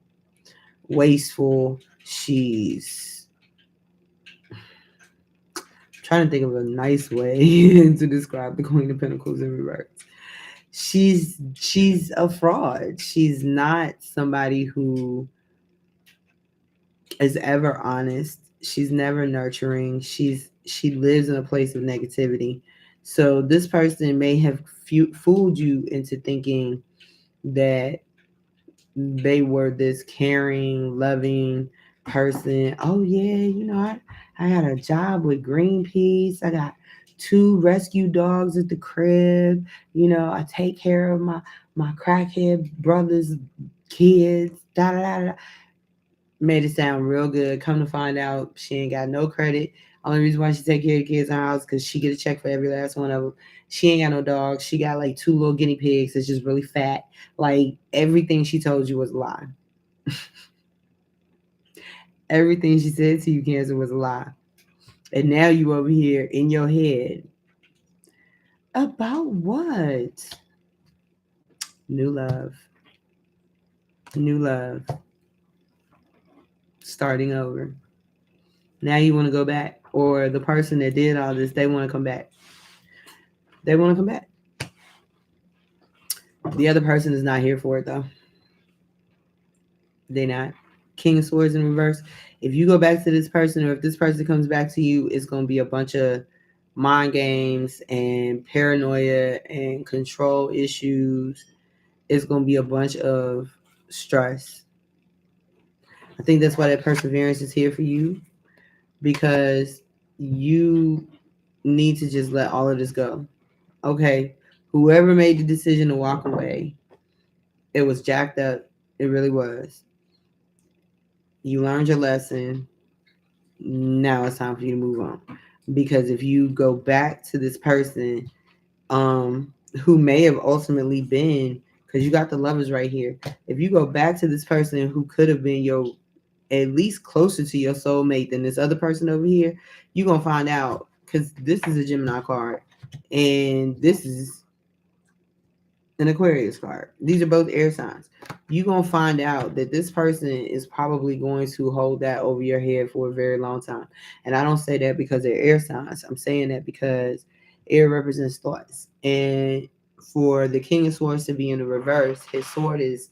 wasteful. She's trying to think of a nice way to describe the Queen of Pentacles in reverse. She's a fraud. She's not somebody who is ever honest. She's never nurturing. She lives in a place of negativity. So this person may have fooled you into thinking that they were this caring, loving person. Oh yeah, I got a job with Greenpeace. I got two rescue dogs at the crib. I take care of my crackhead brother's kids. Da da da da. Made it sound real good. Come to find out, she ain't got no credit. Only reason why she take care of the kids in her house because she get a check for every last one of them. She ain't got no dogs. She got like two little guinea pigs that's just really fat. Like everything she told you was a lie. Everything she said to you, Cancer, was a lie. And now you over here in your head. About what? New love. New love. Starting over. Now you want to go back. Or the person that did all this, they want to come back. They want to come back. The other person is not here for it though. They not. King of Swords in reverse. If you go back to this person, or if this person comes back to you, it's going to be a bunch of mind games and paranoia and control issues. It's going to be a bunch of stress. I think that's why that perseverance is here for you, because you need to just let all of this go. Okay, whoever made the decision to walk away, It was jacked up. It really was. You learned your lesson. Now it's time for you to move on. Because if you go back to this person, who may have ultimately been, because you got the lovers right here. If you go back to this person who could have been your, at least closer to your soulmate than this other person over here, you're gonna find out, because this is a Gemini card and this is an Aquarius card. These are both air signs. You're going to find out that this person is probably going to hold that over your head for a very long time. And I don't say that because they're air signs. I'm saying that because air represents thoughts. And for the King of Swords to be in the reverse, his sword is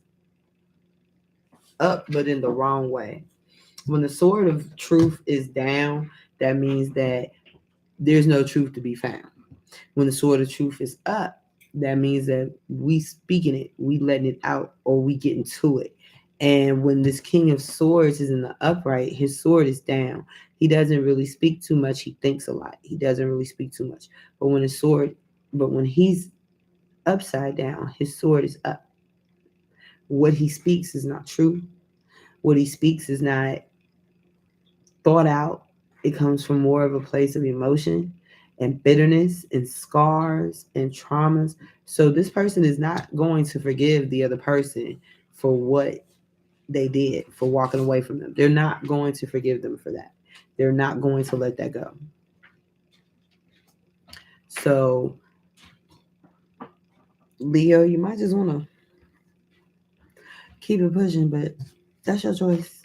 up, but in the wrong way. When the sword of truth is down, that means that there's no truth to be found. When the sword of truth is up, that means that we speaking it, we letting it out, or we getting to it. And when this King of Swords is in the upright, his sword is down. He doesn't really speak too much. He thinks a lot. He doesn't really speak too much. But when he's upside down, his sword is up. What he speaks is not true. What he speaks is not thought out. It comes from more of a place of emotion and bitterness and scars and traumas. So this person is not going to forgive the other person for what they did, for walking away from them. They're not going to forgive them for that. They're not going to let that go. So, Leo, you might just want to keep it pushing, but that's your choice.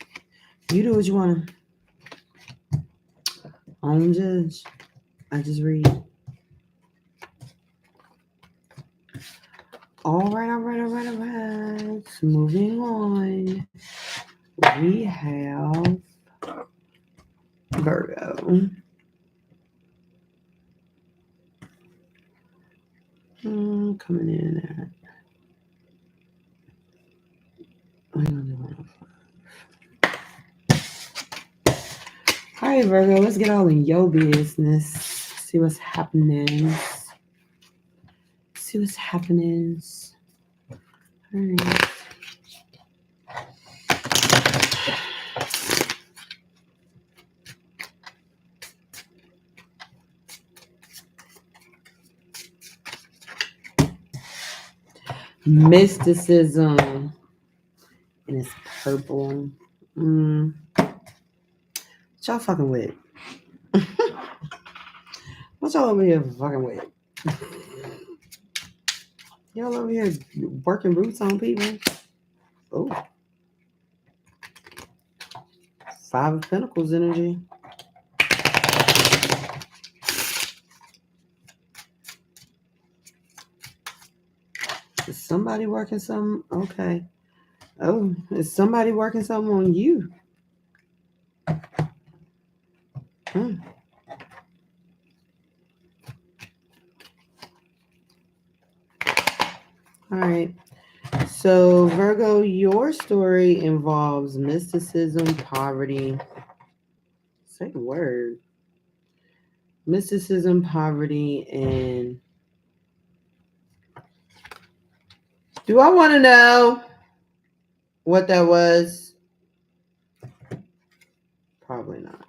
You do what you want to. I don't judge. I just read. All right. Moving on. We have Virgo. Coming in at. All right, Virgo, let's get all in your business. See what's happening. All right. Mysticism. And it's purple. What y'all fucking with? What y'all over here fucking with? Y'all over here working roots on people? Oh. Five of Pentacles energy. Is somebody working something? Okay. Oh, is somebody working something on you? Hmm. All right. So, Virgo, your story involves mysticism, poverty. Say the word. Mysticism, poverty, and. Do I want to know what that was? Probably not.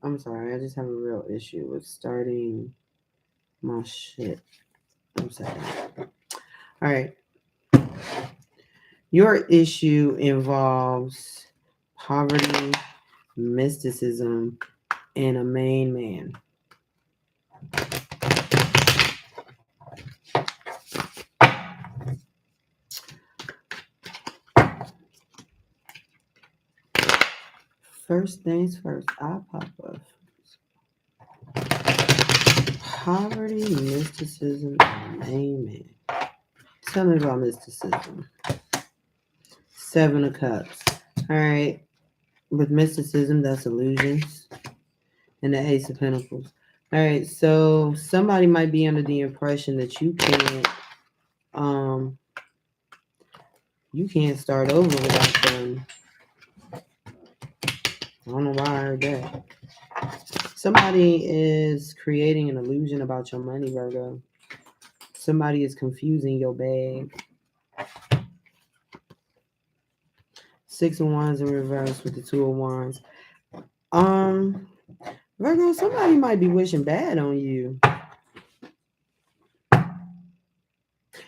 I'm sorry, I just have a real issue with starting my shit. I'm sorry. All right. Your issue involves poverty, mysticism, and a main man. First things first, I pop up. Poverty, mysticism, and main man. Tell me about mysticism. Seven of Cups. All right. With mysticism, that's illusions. And the Ace of Pentacles. All right. So somebody might be under the impression that you can't start over without them. I don't know why I heard that. Somebody is creating an illusion about your money, Virgo. Somebody is confusing your bag. 6 of Wands in reverse with the 2 of Wands. Um, Virgo, somebody might be wishing bad on you.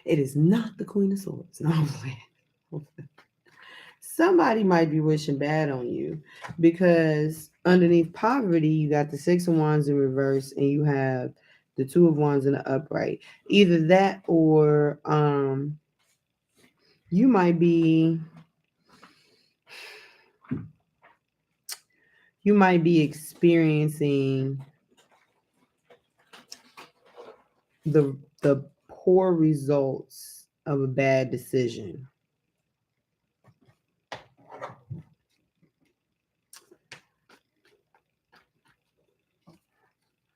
It is not the Queen of Swords. No, I'm playing. Somebody might be wishing bad on you because underneath poverty, you got the 6 of Wands in reverse and you have the 2 of Wands in the upright. Either that or you might be experiencing the poor results of a bad decision.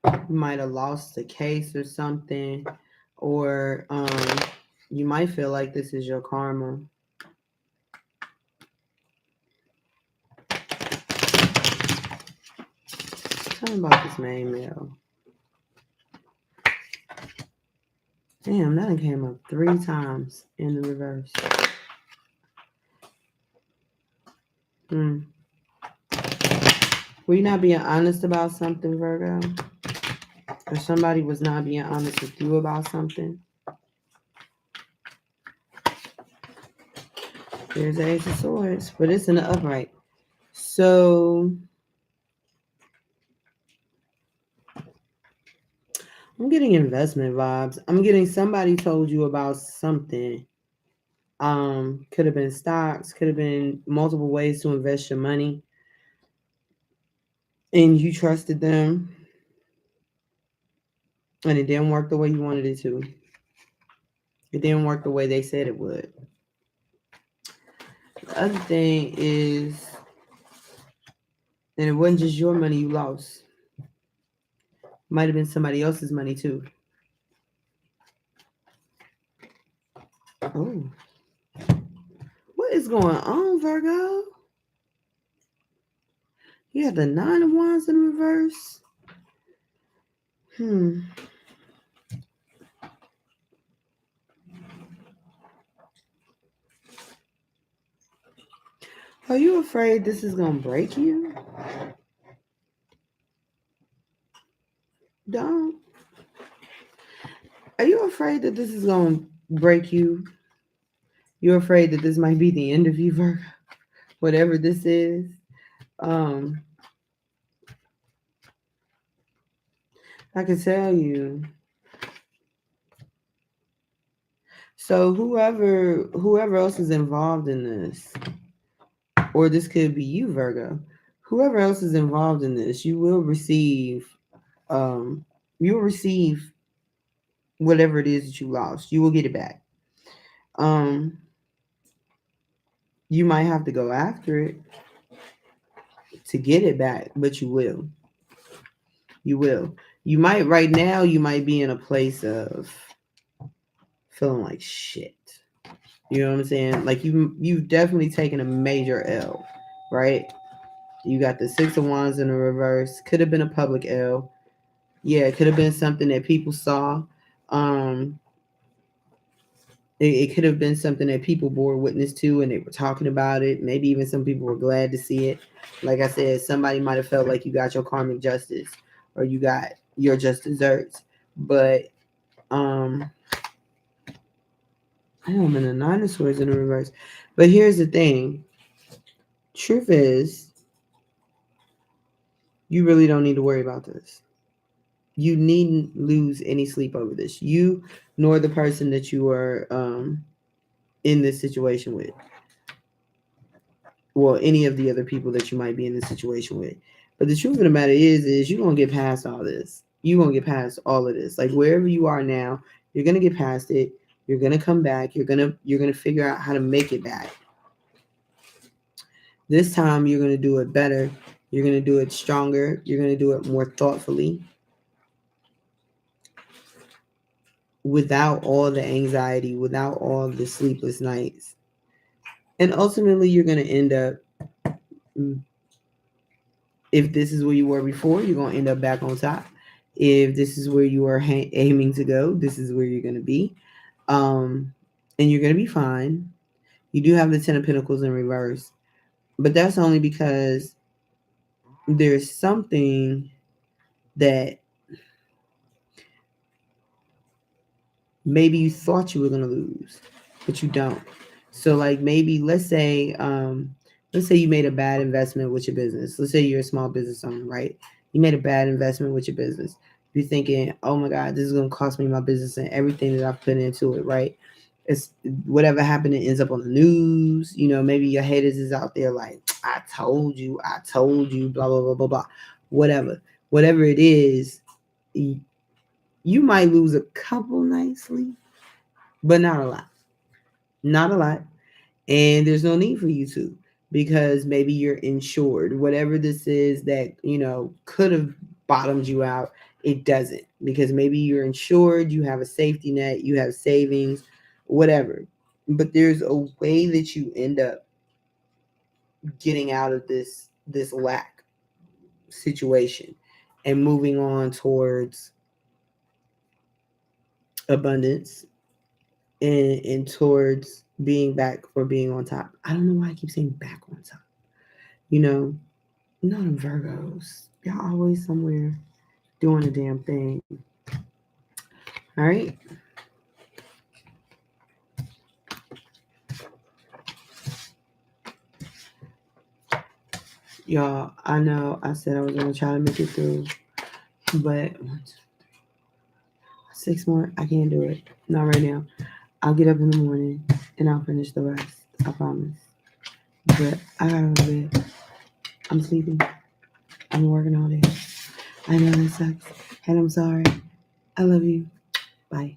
You might have lost a case or something, or you might feel like this is your karma. Tell me about this main male. Damn, that came up 3 times in the reverse. Were you not being honest about something, Virgo? Or somebody was not being honest with you about something? There's the Ace of Swords, but it's in the upright. So I'm getting investment vibes. I'm getting somebody told you about something. Could have been stocks, could have been multiple ways to invest your money. And you trusted them. And it didn't work the way you wanted it to. It didn't work the way they said it would. The other thing is, and it wasn't just your money you lost. Might have been somebody else's money too. Oh. What is going on, Virgo? You have the 9 of Wands in reverse. Are you afraid this is going to break you? Don't. Are you afraid that this is going to break you? You're afraid that this might be the end of you, Virgo? Whatever this is. I can tell you. So whoever else is involved in this, or this could be you, Virgo. Whoever else is involved in this, you will receive whatever it is that you lost. You will get it back. You might have to go after it to get it back, but you will. You will. You might right now you might be in a place of feeling like shit. You know what I'm saying? Like you've definitely taken a major L, right? You got the 6 of Wands in the reverse. Could have been a public L. Yeah, it could have been something that people saw. It could have been something that people bore witness to and they were talking about it. Maybe even some people were glad to see it. Like I said, somebody might have felt like you got your karmic justice or you got your just desserts. But I am in the 9 of Swords in the reverse. But here's the thing. Truth is, you really don't need to worry about this. You needn't lose any sleep over this. You nor the person that you are in this situation with. Well, any of the other people that you might be in this situation with. But the truth of the matter is you're going to get past all this. You're going to get past all of this. Like wherever you are now, you're going to get past it. You're going to come back. You're going to figure out how to make it back. This time you're going to do it better. You're going to do it stronger. You're going to do it more thoughtfully. Without all the anxiety, without all the sleepless nights. And ultimately, you're going to end up, if this is where you were before, you're going to end up back on top. If this is where you are aiming to go, this is where you're going to be. And you're going to be fine. You do have the Ten of Pentacles in reverse, but that's only because there's something that maybe you thought you were going to lose, but you don't. So like maybe let's say you made a bad investment with your business. Let's say you're a small business owner, right? You made a bad investment with your business. You're thinking, oh my God, this is going to cost me my business and everything that I've put into it, right? It's whatever happened, it ends up on the news. Maybe your haters is out there like, I told you, blah, blah, blah, blah, blah. Whatever it is, you might lose a couple nights sleep, but not a lot. Not a lot. And there's no need for you to, because maybe you're insured. Whatever this is that, could have bottomed you out, it doesn't. Because maybe you're insured, you have a safety net, you have savings, whatever. But there's a way that you end up getting out of this lack situation and moving on towards abundance and towards being back or being on top. I don't know why I keep saying back on top. You know, not them Virgos. Y'all always somewhere doing a damn thing. All right. Y'all, I know I said I was going to try to make it through, but 6 more, I can't do it. Not right now. I'll get up in the morning and I'll finish the rest. I promise. But I gotta go to bed. I'm sleeping. I'm working all day. I know that sucks. And I'm sorry. I love you. Bye.